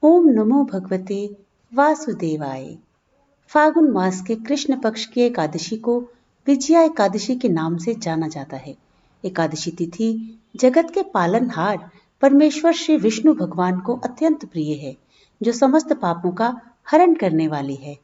ओम नमो भगवते वासुदेवाय। फागुन मास के कृष्ण पक्ष की एकादशी को विजया एकादशी के नाम से जाना जाता है। एकादशी तिथि जगत के पालनहार परमेश्वर श्री विष्णु भगवान को अत्यंत प्रिय है, जो समस्त पापों का हरण करने वाली है।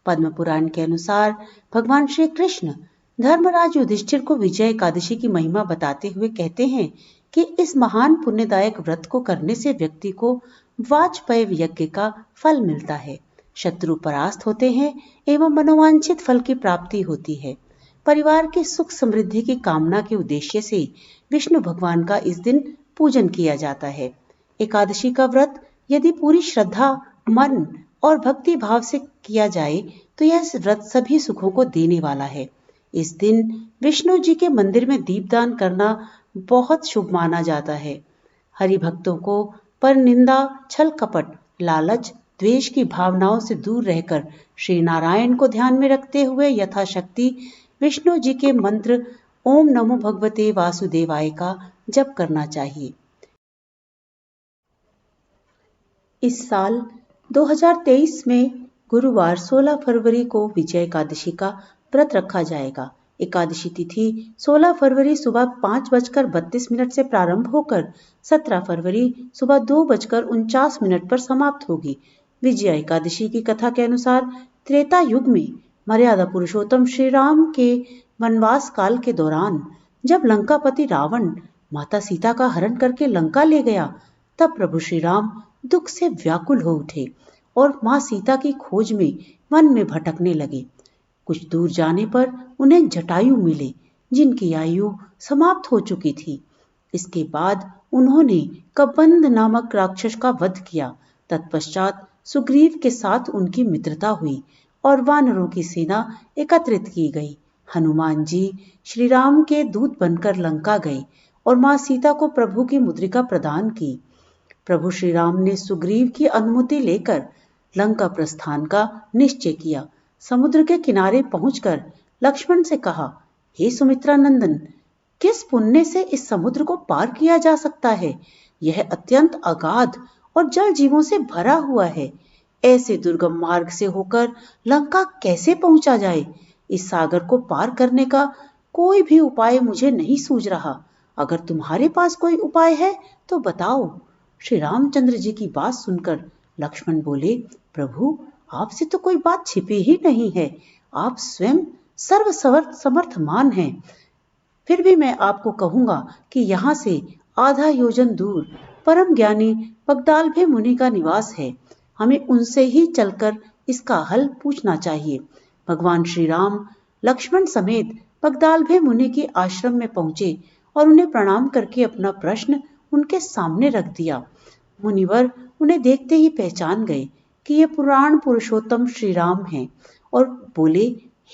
पद्म पुराण के अनुसार भगवान श्री कृष्ण धर्मराज युधिष्ठिर को विजय एकादशी की महिमा बताते हुए कहते हैं कि इस महान पुण्यदायक व्रत को करने से व्यक्ति को वाजपेय यज्ञ का फल मिलता है, शत्रु परास्त होते हैं एवं मनोवांछित फल की प्राप्ति होती है। परिवार की सुख समृद्धि की कामना के उद्देश्य से विष्णु भगवान का इस दिन पूजन किया जाता है। एकादशी का व्रत यदि पूरी श्रद्धा, मन और भक्ति भाव से किया जाए तो यह व्रत सभी सुखों को देने वाला है। इस दिन विष्णु जी के मंदिर में दीपदान करना बहुत शुभ माना जाता है। हरि भक्तों को पर निंदा, छल कपट, लालच, द्वेष की भावनाओं से दूर रहकर श्री नारायण को ध्यान में रखते हुए यथाशक्ति विष्णु जी के मंत्र ओम नमो भगवते वासुदेवाय का जप करना चाहिए। इस साल 2023 में गुरुवार 16 फरवरी को विजय एकादशी का व्रत रखा जाएगा। एकादशी तिथि 16 फरवरी सुबह 5:32 से प्रारंभ होकर 17 फरवरी सुबह 2:49 पर समाप्त होगी। विजया एकादशी की कथा के अनुसार त्रेता युग में मर्यादा पुरुषोत्तम श्री राम के वनवास काल के दौरान जब लंकापति रावण माता सीता का हरण करके लंका ले गया, तब प्रभु श्री राम दुख से व्याकुल हो उठे और मां सीता की खोज में वन में भटकने लगे। कुछ दूर जाने पर उन्हें जटायु मिले, जिनकी आयु समाप्त हो चुकी थी। इसके बाद उन्होंने कबंध नामक राक्षस का वध किया। तत्पश्चात सुग्रीव के साथ उनकी मित्रता हुई और वानरों की सेना एकत्रित की गई। हनुमान जी श्री राम के दूत बनकर लंका गए और मां सीता को प्रभु की मुद्रिका प्रदान की। प्रभु श्री राम ने सुग्रीव की अनुमति लेकर लंका प्रस्थान का निश्चय किया। समुद्र के किनारे पहुंचकर लक्ष्मण से कहा, हे सुमित्रा नंदन, किस पुण्य से इस समुद्र को पार किया जा सकता है? यह अत्यंत अगाध और जल जीवों से भरा हुआ है। ऐसे दुर्गम मार्ग से होकर लंका कैसे पहुंचा जाए? इस सागर को पार करने का कोई भी उपाय मुझे नहीं सूझ रहा। अगर तुम्हारे पास कोई उपाय है तो बताओ। श्री रामचंद्र जी की बात सुनकर लक्ष्मण बोले, प्रभु, आपसे तो कोई बात छिपी ही नहीं है। आप स्वयं सर्व समर्थमान हैं। फिर भी मैं आपको कहूंगा कि यहाँ से आधा योजन दूर परम ज्ञानी पगदालभे मुनि का निवास है। हमें उनसे ही चलकर इसका हल पूछना चाहिए। भगवान श्री राम लक्ष्मण समेत पगदालभे मुनि के आश्रम में पहुंचे और उन्हें प्रणाम करके अपना प्रश्न उनके सामने रख दिया। मुनिवर उन्हें देखते ही पहचान गए कि ये पुराण पुरुषोत्तम श्री राम हैं और बोले,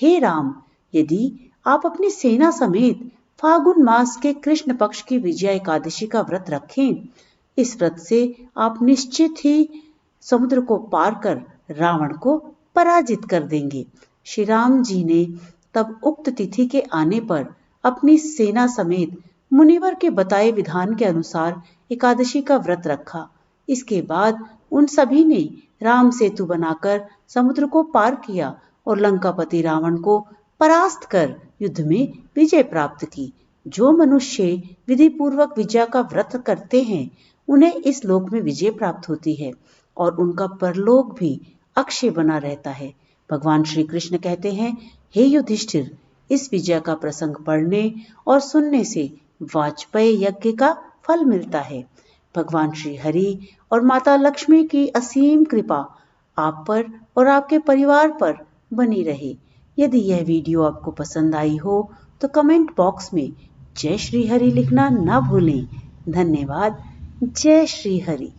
हे राम, यदि आप अपनी सेना समेत फागुन मास के कृष्ण पक्ष की विजया एकादशी का व्रत रखें, इस व्रत से आप निश्चित ही समुद्र को पार कर रावण को पराजित कर देंगे। श्री राम जी ने तब उक्त तिथि के आने पर अपनी सेना समेत मुनिवर के बताए विधान के अनुसार एकादशी का व्रत रखा। इसके बाद उन सभी ने राम सेतु बनाकर समुद्र को पार किया और लंकापति रावण को परास्त कर युद्ध में विजय प्राप्त की। जो मनुष्य विधि पूर्वक विजय का व्रत करते हैं, उन्हें इस लोक में विजय प्राप्त होती है और उनका परलोक भी अक्षय बना रहता है। भगवान श्री कृष्ण कहते हैं, हे युधिष्ठिर, इस विजय का प्रसंग पढ़ने और सुनने से वाजपेय यज्ञ का फल मिलता है। भगवान श्री हरि और माता लक्ष्मी की असीम कृपा आप पर और आपके परिवार पर बनी रहे। यदि यह वीडियो आपको पसंद आई हो तो कमेंट बॉक्स में जय श्री हरि लिखना ना भूलें। धन्यवाद। जय श्री हरि।